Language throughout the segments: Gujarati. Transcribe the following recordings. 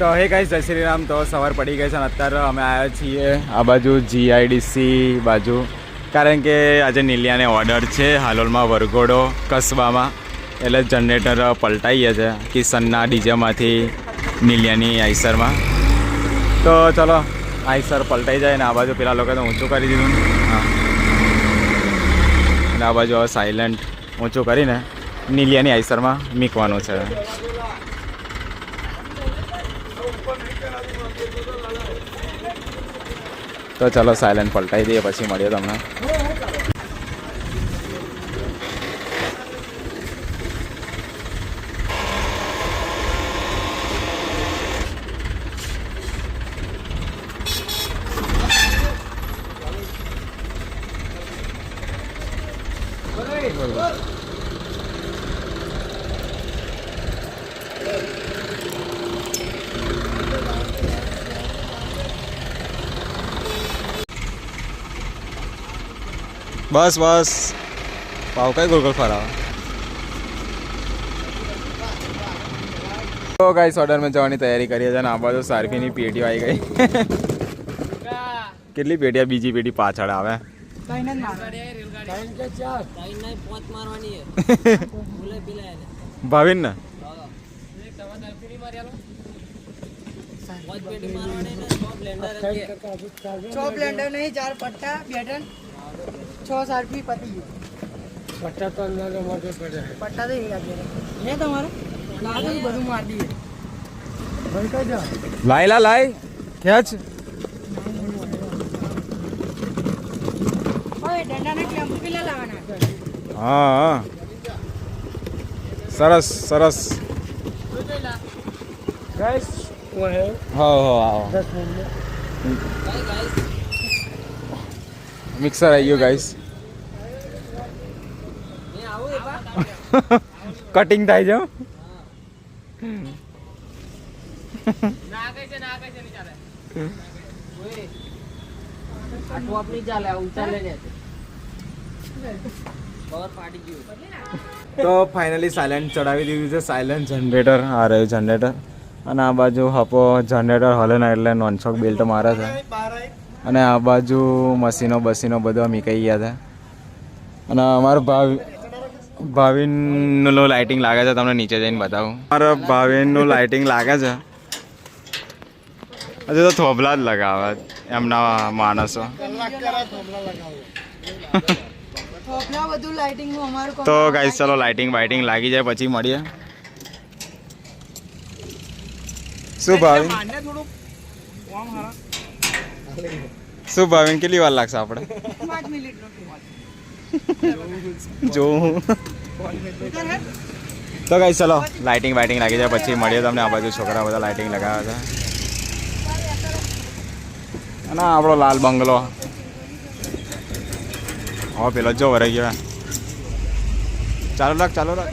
તો હે ગાઈસ જય શ્રી રામ. તો સવાર પડી ગઈ છે અને અત્યારે અમે આવ્યા છીએ આ બાજુ જીઆઈડીસી બાજુ, કારણ કે આજે નીલિયાને ઓર્ડર છે હાલોલમાં વરઘોડો કસ્બામાં, એટલે જનરેટર પલટાઈએ છે કિશનના ડીજેમાંથી નીલિયાની આઈસરમાં. તો ચલો આઈસર પલટાઈ જાય ને આ બાજુ પેલા લોકો તો ઊંચું કરી દીધું. હા, અને આ બાજુ હવે સાયલેન્ટ ઊંચું કરીને નીલિયાની આઈસરમાં મૂકવાનું છે. તો ચલો સાયલેન્ટ પલટાઈ દઈએ, પછી મળીએ તમને. बस बस पाव का गोल गोल फरा. तो गाइस ऑर्डर में जवानी तैयारी करी है. आ बाजू सारफीनी पेटीओ आई गई. કેટલી પેટીયા બીજી પેટી પાછળ આવે. ભાવિન ને ब्लेंडर नहीं 4 पट्टा बैटन 6 सारफी पति पट्टा तो अंदर मोटे पड़े पट्टा तो यही आगे है तुम्हारा लाग બધું માર દીએ ભાઈ કા જા લાઈલા લાઈ ખેંચ. ઓય ડંડા ને ક્લેમ્પ પેલા લાવવાના. હા હા સરસ સરસ गाइस वो है હા હા આવો 10 मिनट में મિક્સર આવી ગયું ગાઈસ. કટિંગ થાય છે. તો ફાઇનલી સાયલેન્ટ ચડાવી દીધું છે. સાયલેન્ટ જનરેટર આ રહ્યું જનરેટર, અને આ બાજુ હપો જનરેટર હલે ને એટલે નોનસ્ટોપ બેલ્ટ મારે છે, અને આ બાજુ મશીનો બસીનો બધો મીકાઈ ગયા છે. અને અમારું ભાવિનનું લાઇટિંગ લાગે છે, તમને નીચે જઈને બતાવું. અમારા ભાવિનનું લાઇટિંગ લાગે છે. હજુ તો થોભલા જ લગાવે એમના માણસો. તો ગાઈસ ચલો લાઇટિંગ બાઇટિંગ લાગી જાય પછી મળીએ. શું ભાવિન શું ભાવિન કેટલી વાર લાગશે આપણે જોઉં. તો ગાઈસ ચલો લાઇટિંગ બાઇટિંગ લાગી જાય પછી મળીએ તમને. આ બાજુ છોકરા બધા લાઇટિંગ લગાવે છે. અને આપણો લાલ બંગલો હવે પેલો જો વરાઈ ગયો. ચાલો રાખ ચાલો રાખ.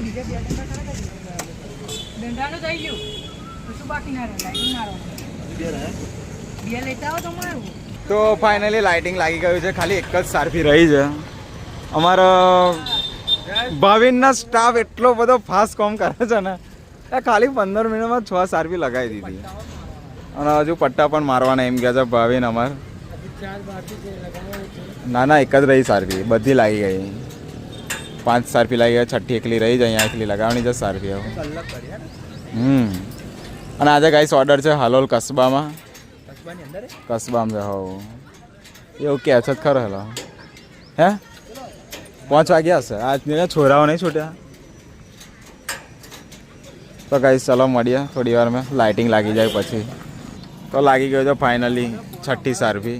તો ફાઇનલી લાઇટિંગ લાગી ગયું છે. ખાલી એક જ સારફી રહી છે. અમારા ભાવિનના સ્ટાફ એટલો બધો ફાસ્ટ કામ કરે છે ને, ખાલી 15 મિનિટમાં 6 સારફી લગાવી દીધી. અને હજુ પટ્ટા પણ મારવાના એમ કહે છે ભાવિન અમાર. ના ના એક જ રહી સારફી, બધી લાગી ગઈ. 5 સારફી લાગી ગઈ, છઠ્ઠી એકલી રહી જ. અહીંયા એકલી લગાવવાની છે સારફી હવે. અને આજે ગાઈસ ઓર્ડર છે હાલોલ કસ્બામાં. કસ્બામાં છે હો એવું કે છે ખરો. હેલો હે 5 વાગ્યા હશે આજ. છોરાઓ નહીં છૂટ્યા. તો ગાઈસ ચલો મળીએ થોડી વાર મેં. લાઇટિંગ લાગી જાય પછી. તો લાગી ગયો છે ફાઇનલી છઠ્ઠી સારફી.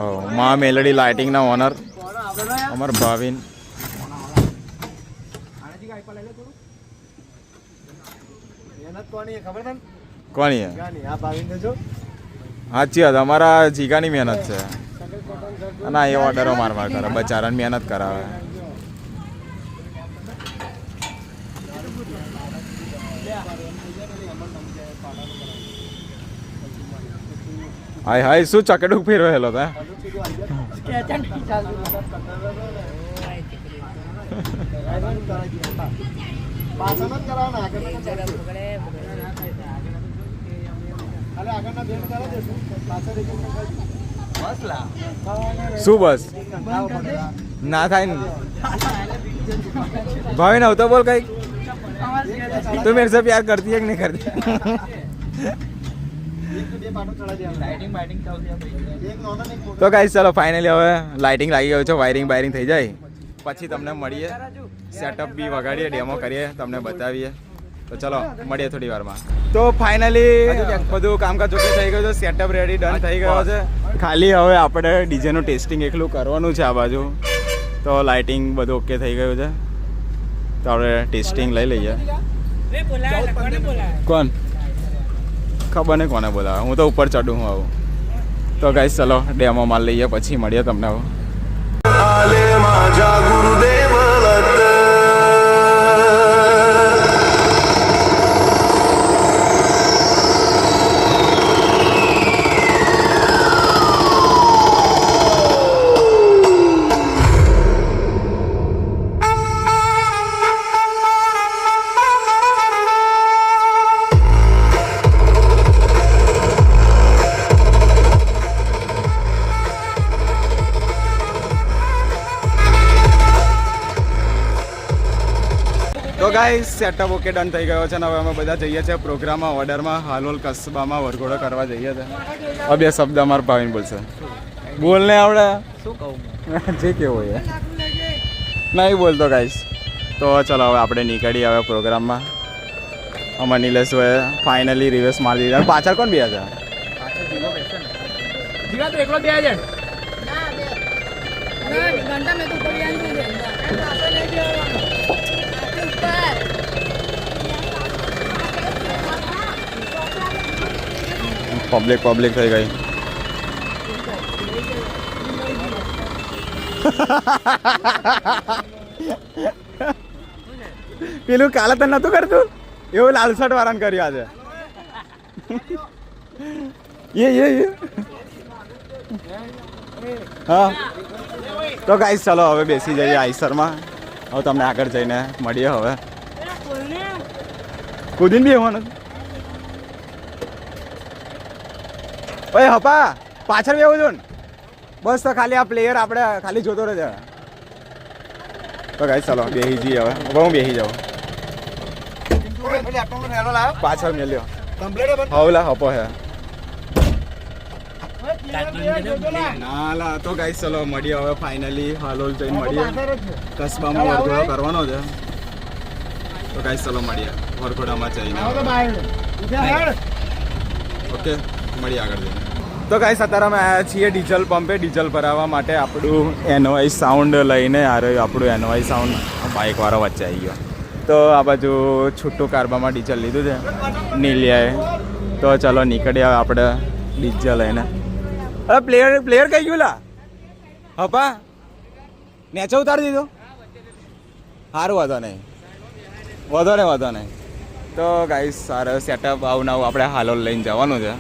ઓ મા મેલડી લાઇટિંગના ઓનર અમાર ભાવિન. કોની સાચી વાત, અમારા જીગાની મહેનત છે. ના એ ઓર્ડરો માર કરે, બચારાને મહેનત કરાવે. હાય હાય શું ચકડુક ફેરવેલો હતા. શું બસ ના થાય ને ભાઈ નવ તો બોલ કઈ તું मेरे से प्यार करती है कि नहीं करती તો ગાઈસ ચલો ફાઇનલી હવે લાઇટિંગ લાગી ગયું છે વાયરિંગ બાયરિંગ થઈ જાય પછી તમને મળીએ સેટઅપ બી વગાડીએ ડેમો કરીએ તમને બતાવીએ તો ચલો મળીએ થોડી વારમાં તો ફાઇનલી બધું કામકાજ ઓકે થઈ ગયું છે સેટઅપ રેડી ડન થઈ ગયો છે ખાલી હવે આપણે ડીજેનું ટેસ્ટિંગ એકલું કરવાનું છે આ બાજુ તો લાઇટિંગ બધું ઓકે થઈ ગયું છે તો આપણે ટેસ્ટિંગ લઈ લઈએ કોણ ખબર નહીં કોને બોલાવે હું તો ઉપર ચડું હું આવું તો ગાઈસ ચલો ડેમો માલ લઈએ પછી મળીએ તમને આવું તો ગાઈસ સેટઅપ ઓકે ડન થઈ ગયો છે ને હવે અમે બધા જઈએ છીએ પ્રોગ્રામમાં ઓર્ડરમાં હાલોલ કસ્બામાં વરઘોડો કરવા જઈએ છીએ હવે બે શબ્દ અમારા ભાવિન બોલશે બોલને આવડે શું કહું જે કેવું હોય નહીં બોલતો ગાઈસ તો ચલો હવે આપણે નીકળી હવે પ્રોગ્રામમાં અમાર નિલેશભાઈ ફાઇનલી રિવેસ મારી દીધા પાછળ કોણ બે છે પબ્લિક થઈ ગઈ પેલું કાલે તને નતું કરતું એવું લાલસટ વાળાને કર્યું આજે હા તો ગાઈસ ચલો હવે બેસી જઈએ આઈસરમાં હવે તમને આગળ જઈને મળીએ હવે કુદીન બી હોવાનું ઓય હપા પાછળ બેવું છું ને બસ તો ખાલી આ પ્લેયર આપણે ખાલી જોતો રહે તો ગાઈસ ચલો બેસી જઈએ હવે હું બેસી જાઉં પાછળ મેલ્યો હવલા હપો હે ના તો ગાઈસ ચલો મળીએ હવે ફાઇનલી હાલોલ જઈને મળીએ કસ્બામાં વરઘોડો કરવાનો છે તો ગાઈસ ચલો મળીએ વરઘોડામાં જઈને ઓકે મળીએ આગળ જઈને તો ગાઈસ અત્યારે અમે આવ્યા છીએ ડીઝલ પંપે ડીઝલ ભરાવવા માટે આપણું એનવાઈ સાઉન્ડ લઈને આ રહ્યું આપણું એનવાઈ સાઉન્ડ બાઇકવાળો વચ્ચે આવી ગયો તો આ બાજુ છૂટું કાર્બામાં ડીઝલ લીધું છે નીલિયાએ તો ચલો નીકળ્યા આપણે ડીઝલ લઈને અરે પ્લેયર કઈ ગયું લા હપા નેચે ઉતારી દીધો સારું વાંધો નહીં તો ગાઈસ સારું સેટઅપ આવું નવું આપણે હાલોલ લઈને જવાનું છે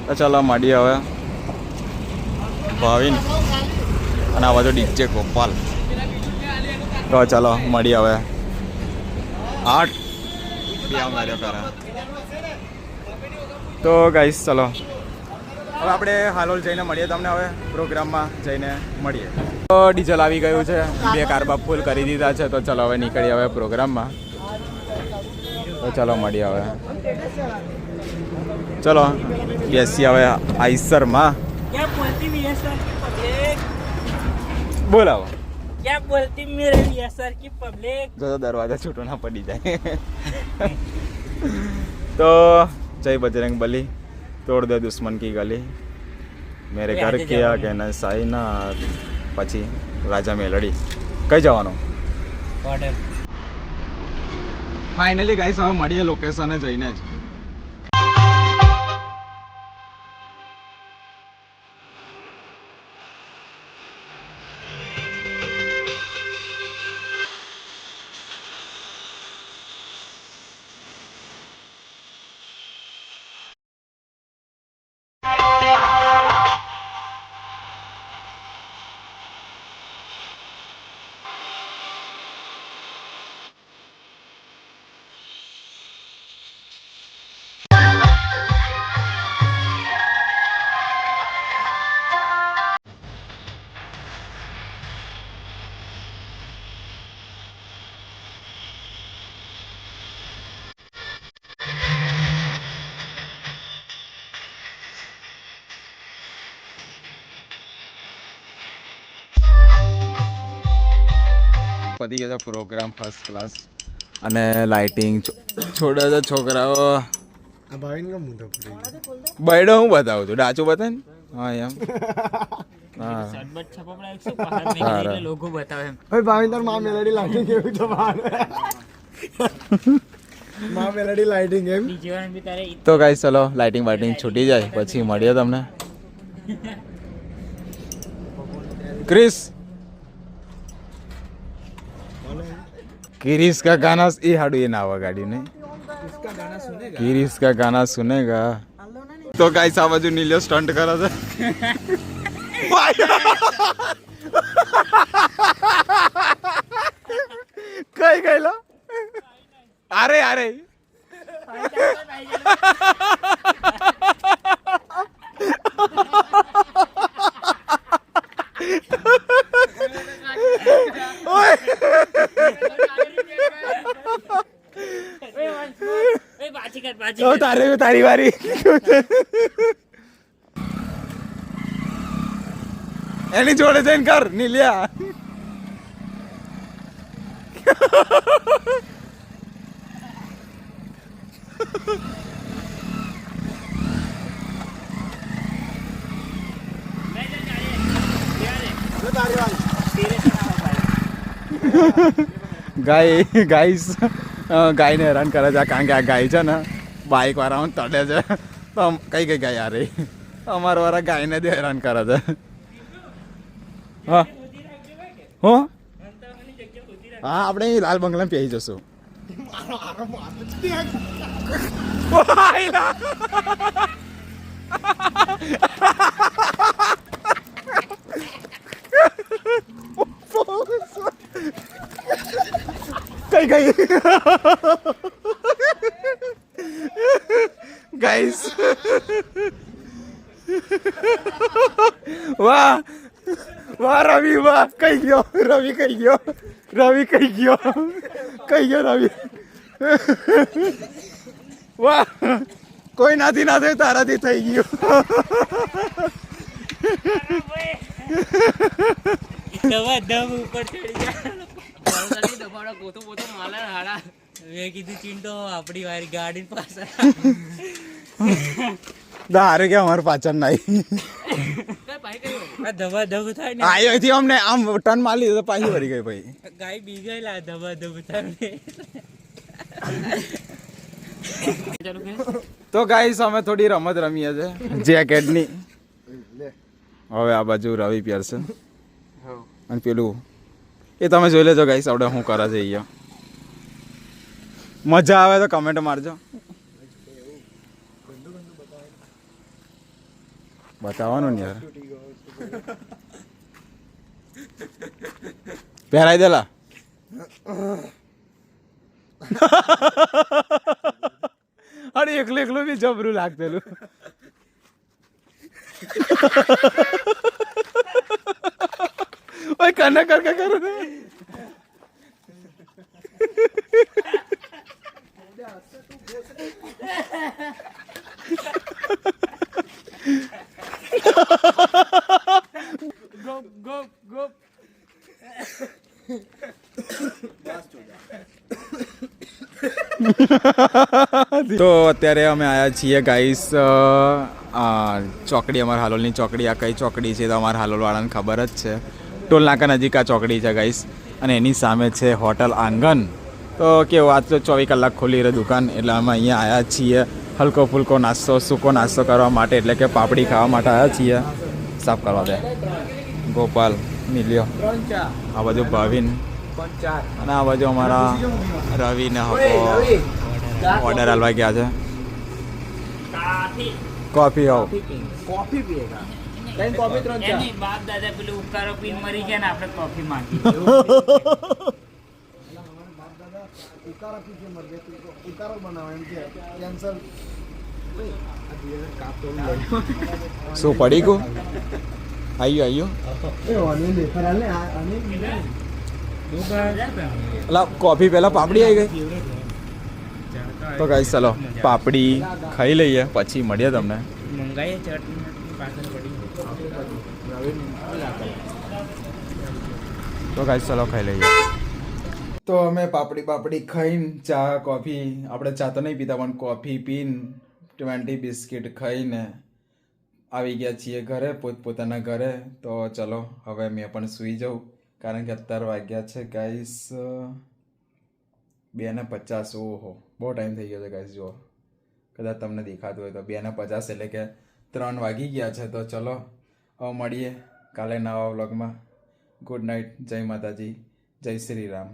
તો ચલો મળીએ હવે ભાવિન અને આ બધો ડીજે ગોપાલ તો ચલો મળીએ હવે 8 તો ગાઈસ ચલો હવે આપણે હાલોલ જઈને મળીએ તમને હવે પ્રોગ્રામમાં જઈને મળીએ તો ડીઝલ આવી ગયું છે 2 કાર્બા ફૂલ કરી દીધા છે તો ચલો હવે નીકળીએ હવે પ્રોગ્રામમાં તો ચલો મળીએ હવે ચલો બેસી હવે આઈસરમાં બોલાવો क्या बोलती मेरे लिए सर की पब्लिक જો દરવાજા છૂટો ના પડી જાય તો જય બજરંગ બલી તોડ દે દુશ્મન કી ગલી મેરે ઘર કિયા કે ના સાઈ ના પછી રાજા મેલડી કઈ જવાનું ફાઇનલી ગાઈસ હવે મળીએ લોકેશને જઈને જ પતી ગયો છે પ્રોગ્રામ ફર્સ્ટ ક્લાસ અને લાઇટિંગ છોડે છે છોકરાઓ. બૈડો હું બતાવું છું ડાચું બતાવે ને. હા એમ તો ગાઈસ ચલો લાઇટિંગ બાઇટિંગ છૂટી જાય પછી મળીએ તમને. क्रिस किरिस का गाना ये हाडू ये नावा गाड़ी ने किरिस का गाना सुनेगा. तो गाइस आ बाजू नीलियो स्टंट करा था. कई गईलो अरे अरे તારી વારી એની જોડે જઈને કર નીલિયા. ગાઈસ ગાયને હેરાન કરે છે કારણ કે આ ગાય છે ને બાઇક વાળાઓને તડે છે. તો કઈ ગાય આ રહી અમારા વાળા ગાયને જ હેરાન કરે છે. હા હો હા આપણે લાલ બંગલા પહેરી જશું. કઈ ગઈ ગાઈસ. વાહ વાહ રવિ વાહ કઈ ગયો રવિ કઈ ગયો રવિ કઈ ગયો રવિ. વાહ કોઈ નાથી ના થયું તારાથી થઈ ગયું. હારે કે અમારે પાછળ નહીં અહીંથી અમને આમ ટર્ન મારી લીધો પાછી વળી ગઈ ભાઈ. ગાય બી ગયેલા ધબા ધબ થાય. તો ગાઈસ અમે થોડી રમત રમીએ છે જેકેટની. હવે આ બાજુ રવિ પહેરશે અને પેલું એ તમે જોઈ લેજો ગાઈસ આપણે શું કરે છે અહીંયા. મજા આવે તો કમેન્ટ મારજો. બતાવવાનું ને યાર પહેરાઈ દેલા. અરે એકલું એકલું બી જબરું લાગતેલું. ઓય કને કર કે કર દે. ગોપ ગોપ ગોપ. તો અત્યારે અમે આવ્યા છીએ ગાઈસ ચોકડી. અમારા હાલોલની ચોકડી. આ કઈ ચોકડી છે તો અમારા હાલોલવાળાને ખબર જ છે. ટોલ નાકા નજીક આ ચોકડી છે ગાઈસ અને એની સામે છે હોટલ આંગન. તો કેવું આજ તો 24 કલાક ખોલી રહે દુકાન એટલે અમે અહીંયા આવ્યા છીએ હલકો ફૂલકો નાસ્તો સૂકો નાસ્તો કરવા માટે એટલે કે પાપડી ખાવા માટે આવ્યા છીએ. સાફ કરવા દે ગોપાલ મિલ્યો આ બાજુ ભાવિન અને આ બાજુ અમારા રવિ ને હકો ઓર્ડર આલવા ગયા છે. કોફી આવો કોફી પીએગા કઈ કોફી 3 4 બાપ દાદા પેલું ઉકારો પીન મરી ગયા ને આપણે કોફી માંગી. ઉકારો પીકે મર ગયા ઉકારો બનાવો એમ કે કેન્સર. શું પડી ગયું આયુ કોફી પહેલા પાપડી આવી ગઈ. તો ગાઈસ ચલો પાપડી ખાઈ લઈએ પછી મળીએ તમને. મંગાઈએ ચટણી પાછળ પડી. તો ગાઈસ ચલો ખાઈ લઈએ. તો અમે પાપડી ખાઈને ચા કોફી આપણે ચા તો નહીં પીતા પણ કોફી પીને 20 બિસ્કિટ ખાઈને આવી ગયા છીએ ઘરે પોતપોતાના ઘરે. તો ચલો હવે મેં પણ સૂઈ જાઉં કારણ કે અત્યારે વાગ્યા છે ગાઈસ 2:50. ઓહો બહુ ટાઈમ થઈ ગયો છે ગાઈસ. જુઓ કદાચ તમને દેખાતું હોય તો 2:50 એટલે કે 3 વાગી ગયા છે. તો ચલો હવે મળીએ કાલે નવા વ્લોગમાં. Good night. જય માતાજી, જય શ્રી રામ.